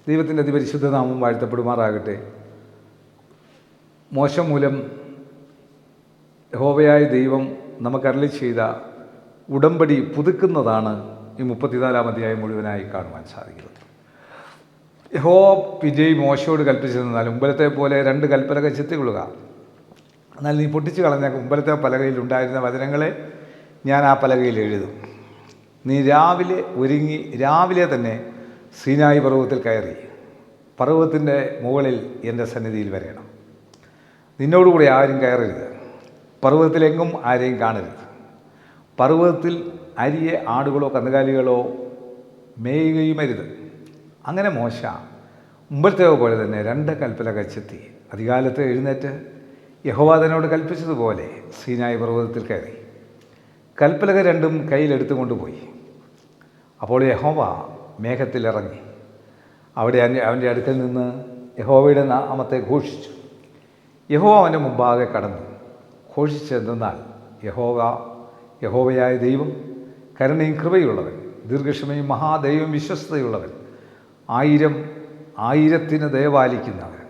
ദൈവത്തിൻ്റെ അതിപരിശുദ്ധ നാമം വാഴ്ത്തപ്പെടുമാറാകട്ടെ. മോശം മൂലം യഹോവയായ ദൈവം നമുക്കരുളി ചെയ്ത ഉടമ്പടി പുതുക്കുന്നതാണ് ഈ 34-ാം അധ്യായം മുഴുവനായി കാണുവാൻ സാധിക്കുന്നത്. യഹോവ പിന്നെയും മോശയോട് കൽപ്പിച്ചതെന്നാൽ മുമ്പലത്തെ പോലെ 2 കൽപ്പലക ചെത്തിക്കൊള്ളുക. എന്നാൽ നീ പൊട്ടിച്ച് കളഞ്ഞ മുമ്പലത്തെ പലകയിൽ ഉണ്ടായിരുന്ന വചനങ്ങളെ ഞാൻ ആ പലകയിൽ എഴുതും. നീ രാവിലെ ഒരുങ്ങി രാവിലെ തന്നെ സീനായി പർവ്വതത്തിൽ കയറി പർവ്വതത്തിൻ്റെ മുകളിൽ എൻ്റെ സന്നിധിയിൽ വരേണം. നിന്നോടുകൂടി ആരും കയറരുത്, പർവ്വതത്തിലെങ്ങും ആരെയും കാണരുത്. പർവ്വതത്തിൽ അരിയെ ആടുകളോ കന്നുകാലികളോ മേയുകയുമരുത്. അങ്ങനെ മോശ മുമ്പത്തെ പോലെ തന്നെ 2 കൽപ്പലക ചെത്തി അധികാലത്ത് എഴുന്നേറ്റ് യഹോവ തന്നോട് കൽപ്പിച്ചതുപോലെ സീനായി പർവ്വതത്തിൽ കയറി കൽപ്പലക 2 കയ്യിലെടുത്തുകൊണ്ട് പോയി. അപ്പോൾ യഹോവ മേഘത്തിലിറങ്ങി അവിടെ അവൻ്റെ അടുക്കൽ നിന്ന് യഹോവയുടെ നാമത്തെ ഘോഷിച്ചു. യഹോവ അവൻ്റെ മുമ്പാകെ കടന്നു ഘോഷിച്ചെന്നാൽ യഹോവയായ ദൈവം കരുണയും കൃപയുള്ളവൻ, ദീർഘക്ഷമയും മഹാദൈവം വിശ്വസ്തയുള്ളവൻ, 1000 ദയപാലിക്കുന്നവൻ,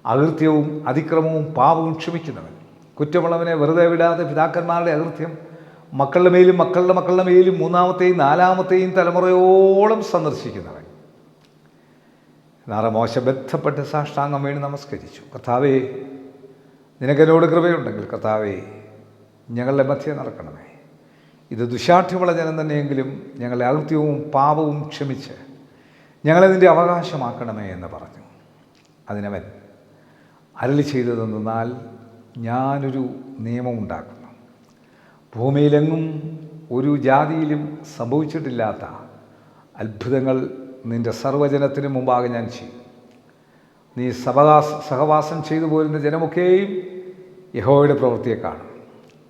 അകൃത്യവും അതിക്രമവും പാപവും ക്ഷമിക്കുന്നവൻ, കുറ്റമുള്ളവനെ വെറുതെ വിടാതെ പിതാക്കന്മാരുടെ അകൃത്യം മക്കളുടെ മേലും മക്കളുടെ മക്കളുടെ മേലും 3-ാമത്തെയും 4-ാമത്തെയും തലമുറയോളം സന്ദർശിക്കുന്നവൻ. മോശ ബന്ധപ്പെട്ട് സാഷ്ടാംഗം വീണ് നമസ്കരിച്ചു. കർത്താവേ, നിനക്കെന്നോട് കൃപയുണ്ടെങ്കിൽ കർത്താവേ, ഞങ്ങളുടെ മധ്യേ നടക്കണമേ. ഇത് ദുശാഠ്യമുള്ള ജനം തന്നെയെങ്കിലും ഞങ്ങളുടെ അകൃത്യവും പാപവും ക്ഷമിച്ച് ഞങ്ങളെ നിൻ്റെ അവകാശമാക്കണമേ എന്ന് പറഞ്ഞു. അതിനവൻ അരുളി ചെയ്തതെന്നാൽ, ഞാനൊരു നിയമമുണ്ടാക്കുന്നു. ഭൂമിയിലെങ്ങും ഒരു ജാതിയിലും സംഭവിച്ചിട്ടില്ലാത്ത അത്ഭുതങ്ങൾ നിൻ്റെ സർവ്വജനത്തിന് മുമ്പാകെ ഞാൻ ചെയ്യും. നീ സഹവാസം ചെയ്തു പോരുന്ന ജനമൊക്കെയും യഹോവയുടെ പ്രവൃത്തിയെ കാണും.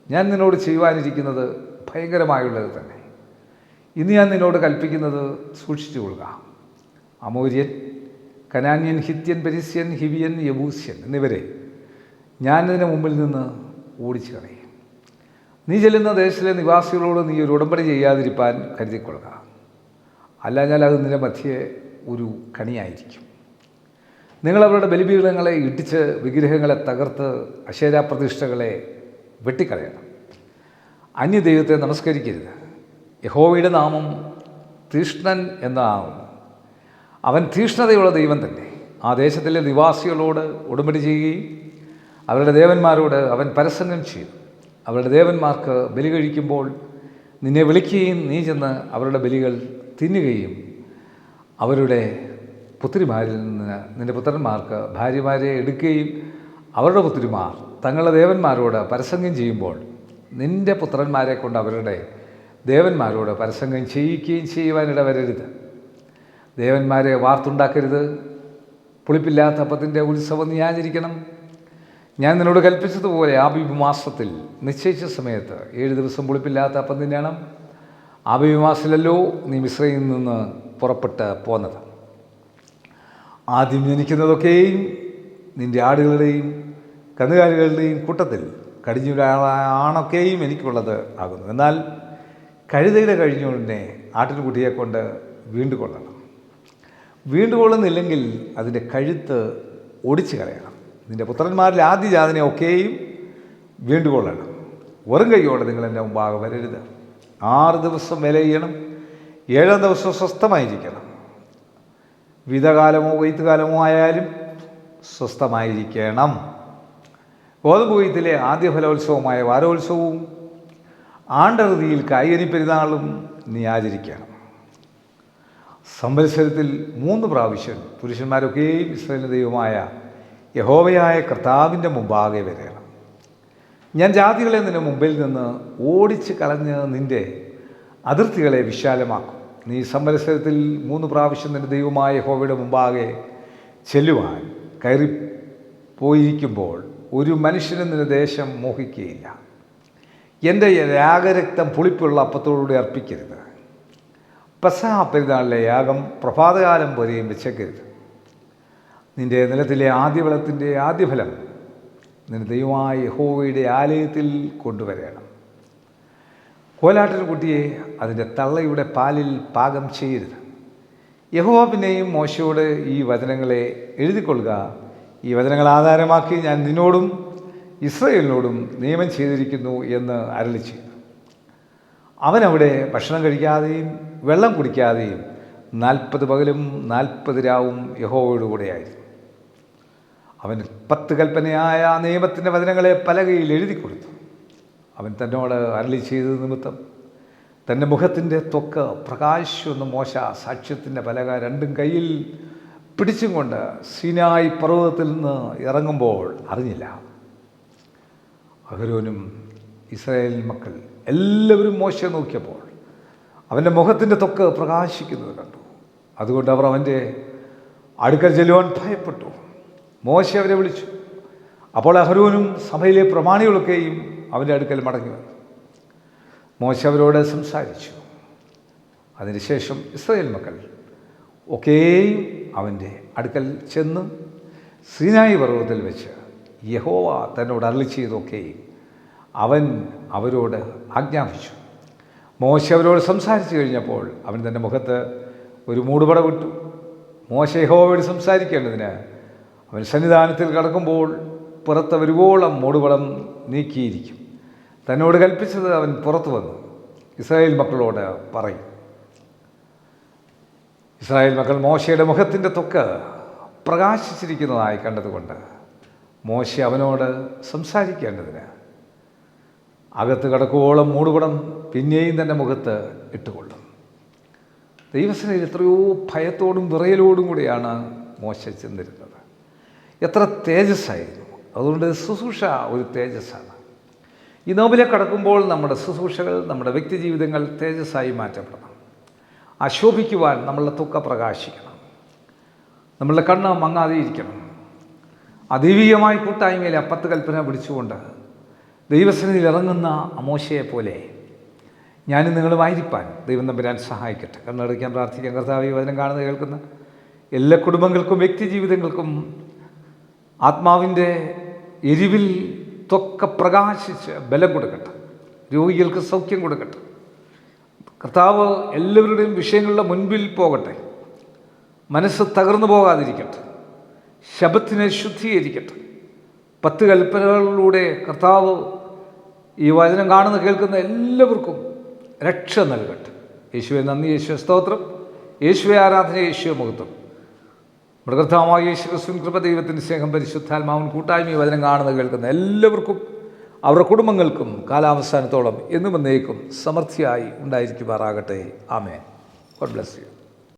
ഞാൻ നിന്നോട് ചെയ്യുവാനിരിക്കുന്നത് ഭയങ്കരമായുള്ളത് തന്നെ. ഇന്ന് ഞാൻ നിന്നോട് കൽപ്പിക്കുന്നത് സൂക്ഷിച്ചു കൊള്ളുക. അമോര്യൻ, കനാന്യൻ, ഹിത്യൻ, പെരിസ്യൻ, ഹിവിയൻ, യബൂസ്യൻ എന്നിവരെ ഞാൻ ഇതിന് മുമ്പിൽ നിന്ന് ഓടിച്ചു കളയും. നീ ചെല്ലുന്ന ദേശത്തിലെ നിവാസികളോട് നീ ഒരു ഉടമ്പടി ചെയ്യാതിരിപ്പാൻ കരുതിക്കൊള്ളുക. അല്ലാഞ്ഞാൽ അത് നിന്റെ മധ്യേ ഒരു കണിയായിരിക്കും. നിങ്ങളവരുടെ ബലിപീഠങ്ങളെ ഇടിച്ച് വിഗ്രഹങ്ങളെ തകർത്ത് അശേരാപ്രതിഷ്ഠകളെ വെട്ടിക്കളയണം. അന്യദൈവത്തെ നമസ്കരിക്കരുത്. യഹോവയുടെ നാമം തീഷ്ണൻ എന്നാകുന്നു. അവൻ തീഷ്ണതയുള്ള ദൈവം തന്നെ. ആ ദേശത്തിലെ നിവാസികളോട് ഉടമ്പടി ചെയ്യുകയും അവരുടെ ദേവന്മാരോട് അവൻ പരസംഗം ചെയ്തു. അവരുടെ ദേവന്മാർക്ക് ബലി കഴിക്കുമ്പോൾ നിന്നെ വിളിക്കുകയും നീ ചെന്ന് അവരുടെ ബലികൾ തിന്നുകയും അവരുടെ പുത്രിമാരിൽ നിന്ന് നിൻ്റെ പുത്രന്മാർക്ക് ഭാര്യമാരെ എടുക്കുകയും അവരുടെ പുത്രിമാർ തങ്ങളുടെ ദേവന്മാരോട് പരസംഗം ചെയ്യുമ്പോൾ നിൻ്റെ പുത്രന്മാരെ കൊണ്ട് അവരുടെ ദേവന്മാരോട് പരസംഗം ചെയ്യിക്കുകയും ചെയ്യുവാനിട വരരുത്. ദേവന്മാരെ വാർത്തുണ്ടാക്കരുത്. പുളിപ്പില്ലാത്ത അപ്പത്തിൻ്റെ ഉത്സവം നീ ആചരിക്കണം. ഞാൻ നിന്നോട് കൽപ്പിച്ചതുപോലെ ആബീബ് മാസത്തിൽ നിശ്ചയിച്ച സമയത്ത് 7 ദിവസം പുളിപ്പില്ലാത്ത അപ്പം തിന്നണം. ആബീബ് മാസത്തിലല്ലോ നീ മിസ്രയിൽ നിന്ന് പുറപ്പെട്ട് പോന്നത്. ആദ്യം ജനിക്കുന്നതൊക്കെയും നിൻ്റെ ആടുകളുടെയും കന്നുകാലികളുടെയും കൂട്ടത്തിൽ കടിഞ്ഞൂരാണൊക്കെയും എനിക്കുള്ളത് ആകുന്നു. എന്നാൽ കഴുതയുടെ കഴിഞ്ഞുകൊണ്ടേ ആട്ടിൻകുട്ടിയെ കൊണ്ട് വീണ്ടുകൊള്ളണം. വീണ്ടുകൊള്ളുന്നില്ലെങ്കിൽ അതിൻ്റെ കഴുത്ത് ഒടിച്ചു കളയണം. നിൻ്റെ പുത്രന്മാരിൽ ആദ്യജാതനെ ഒക്കെയും വീണ്ടുകൊള്ളണം. വെറും കൈയോടെ നിങ്ങൾ എൻ്റെ മുമ്പാകെ വരരുത്. 6 ദിവസം വില ചെയ്യണം. 7-ാം ദിവസം സ്വസ്ഥമായിരിക്കണം. വിതകാലമോ കൊയ്ത്തുകാലമോ ആയാലും സ്വസ്ഥമായിരിക്കണം. ഗോതമ്പ് കൊയ്ത്തിലെ ആദ്യ ഫലോത്സവമായ വാരോത്സവവും ആണ്ടറുതിയിൽ കായ്കനി പെരുന്നാളും നീ ആചരിക്കണം. സംവത്സരത്തിൽ 3 പ്രാവശ്യം പുരുഷന്മാരൊക്കെയും ഇസ്രായേലിൻ്റെ ദൈവമായ യഹോവയായ കർത്താവിൻ്റെ മുമ്പാകെ വരേണം. ഞാൻ ജാതികളെ നിന്റെ മുമ്പിൽ നിന്ന് ഓടിച്ച് കളഞ്ഞ് നിൻ്റെ അതിർത്തികളെ വിശാലമാക്കും. നീ സംവത്സരത്തിൽ 3 പ്രാവശ്യം നിൻ്റെ ദൈവമായ യഹോവയുടെ മുമ്പാകെ ചെല്ലുവാൻ കയറിപ്പോയിരിക്കുമ്പോൾ ഒരു മനുഷ്യനും നിന്റെ ദേശം മോഹിക്കുകയില്ല. എൻ്റെ യാഗരക്തം പുളിപ്പുള്ള അപ്പത്തോടുകൂടി അർപ്പിക്കരുത്. പെസഹ പെരുന്നാളിലെ യാഗം പ്രഭാതകാലം വരെയും വെച്ചേക്കരുത്. നിൻ്റെ നിലത്തിലെ ആദ്യഫലത്തിൻ്റെ ആദ്യഫലം നിന്റെ ദൈവമായ യഹോവയുടെ ആലയത്തിൽ കൊണ്ടുവരണം. കോലാട്ടിൻ കുട്ടിയെ അതിൻ്റെ തള്ളയുടെ പാലിൽ പാകം ചെയ്യരുത്. യഹോവ പിന്നെയും മോശയോട് ഈ വചനങ്ങളെ എഴുതിക്കൊള്ളുക. ഈ വചനങ്ങൾ ആധാരമാക്കി ഞാൻ നിന്നോടും ഇസ്രായേലിനോടും നിയമം ചെയ്തിരിക്കുന്നു എന്ന് അരുളി ചെയ്തു. അവനവിടെ ഭക്ഷണം കഴിക്കാതെയും വെള്ളം കുടിക്കാതെയും 40 പകലും 40 രാവും യഹോവയോട് കൂടെയായിരുന്നു. അവൻ 10 കൽപ്പനയായ നിയമത്തിൻ്റെ വചനങ്ങളെ പലകയിൽ എഴുതി കൊടുത്തു. അവൻ തന്നോട് അരുളി ചെയ്തത് നിമിത്തം തൻ്റെ മുഖത്തിൻ്റെ ത്വക്ക് പ്രകാശിച്ചെന്ന് മോശ സാക്ഷ്യത്തിൻ്റെ പലക 2 കയ്യിൽ പിടിച്ചും കൊണ്ട് സീനായി പർവ്വതത്തിൽ നിന്ന് ഇറങ്ങുമ്പോൾ അറിഞ്ഞില്ല. അഹരോനും ഇസ്രായേൽ മക്കൾ എല്ലാവരും മോശയെ നോക്കിയപ്പോൾ അവൻ്റെ മുഖത്തിൻ്റെ ത്വക്ക് പ്രകാശിക്കുന്നത് കണ്ടു. അതുകൊണ്ട് അവർ അവൻ്റെ അടുക്കൽ ചെല്ലുവാൻ ഭയപ്പെട്ടു. മോശ അവരെ വിളിച്ചു. അപ്പോൾ അഹരോനും സഭയിലെ പ്രമാണികളൊക്കെയും അവൻ്റെ അടുക്കൽ മടങ്ങി വന്നു. മോശ അവരോട് സംസാരിച്ചു. അതിനുശേഷം ഇസ്രായേൽ മക്കൾ ഒക്കെയും അവൻ്റെ അടുക്കൽ ചെന്ന് സീനായി പർവ്വതത്തിൽ വെച്ച് യഹോവ തന്നോട് അരുളി ചെയ്തൊക്കെയും അവൻ അവരോട് ആജ്ഞാപിച്ചു. മോശ അവരോട് സംസാരിച്ചു കഴിഞ്ഞപ്പോൾ അവൻ തൻ്റെ മുഖത്ത് ഒരു മൂടുപട വിട്ടു. മോശ യഹോവയോട് സംസാരിക്കേണ്ടതിന് അവൻ സന്നിധാനത്തിൽ കടക്കുമ്പോൾ പുറത്ത് വരുവോളം മൂടുപടം നീക്കിയിരിക്കും. തന്നോട് കൽപ്പിച്ചത് അവൻ പുറത്തു വന്നു ഇസ്രായേൽ മക്കളോട് പറയും. ഇസ്രായേൽ മക്കൾ മോശയുടെ മുഖത്തിൻ്റെ ത്വക്ക് പ്രകാശിച്ചിരിക്കുന്നതായി കണ്ടതുകൊണ്ട് മോശ അവനോട് സംസാരിക്കേണ്ടതിന് അകത്ത് കടക്കുവോളം മൂടുപടം പിന്നെയും തൻ്റെ മുഖത്ത് ഇട്ടുകൊള്ളും. ദൈവസേനയിൽ എത്രയോ ഭയത്തോടും വിറയലോടും കൂടിയാണ് മോശ ചെന്നിരുന്നത്. എത്ര തേജസ്സായിരുന്നു. അതുകൊണ്ട് ശുശ്രൂഷ ഒരു തേജസ്സാണ്. ഈ നോമ്പിലെ കടക്കുമ്പോൾ നമ്മുടെ ശുശ്രൂഷകൾ, നമ്മുടെ വ്യക്തി ജീവിതങ്ങൾ തേജസ്സായി മാറ്റപ്പെടണം. ശോഭിക്കുവാൻ നമ്മളുടെ ത്വക്ക് പ്രകാശിക്കണം. നമ്മളുടെ കണ്ണ് മങ്ങാതെ ഇരിക്കണം. ദൈവികമായ കൂട്ടായ്മയിലെ 10 കൽപ്പന പിടിച്ചുകൊണ്ട് ദൈവസന്നിധിയിൽ ഇറങ്ങുന്ന മോശയെ പോലെ ഞാനും നിങ്ങളുമായിരിക്കാൻ ദൈവം തമ്പുരാൻ സഹായിക്കട്ടെ. കണ്ണടയ്ക്കാൻ പ്രാർത്ഥിക്കാൻ. കർത്താവേ, വചനം കാണുന്ന കേൾക്കുന്ന എല്ലാ കുടുംബങ്ങൾക്കും വ്യക്തി ജീവിതങ്ങൾക്കും ആത്മാവിൻ്റെ എരിവിൽ ത്വക്ക് പ്രകാശിച്ച് ബലം കൊടുക്കട്ടെ. രോഗികൾക്ക് സൗഖ്യം കൊടുക്കട്ടെ. കർത്താവ് എല്ലാവരുടെയും വിഷയങ്ങളുടെ മുൻപിൽ പോകട്ടെ. മനസ്സ് തകർന്നു പോകാതിരിക്കട്ടെ. ശബത്തിനെ ശുദ്ധീകരിക്കട്ടെ. 10 കൽപ്പനകളിലൂടെ കർത്താവ് ഈ വചനം കാണുന്ന കേൾക്കുന്ന എല്ലാവർക്കും രക്ഷ നൽകട്ടെ. യേശുവെ നന്ദി, യേശുവെ സ്തോത്രം, യേശുവെ ആരാധന, യേശുവെ മഹത്വം. നമ്മുടെ കർത്താവായ യേശു ക്രിസ്തുവിൻ കൃപ, ദൈവത്തിൻ്റെ സ്നേഹം, പരിശുദ്ധാത്മാവിൻ കൂട്ടായ്മ ഈ വചനം കാണുന്ന കേൾക്കുന്ന എല്ലാവർക്കും അവരുടെ കുടുംബങ്ങൾക്കും കാലാവസാനത്തോളം എന്നും എന്നേക്കും സമൃദ്ധിയായി ഉണ്ടായിരിക്കുമാറാകട്ടെ. ആമേൻ. God bless U.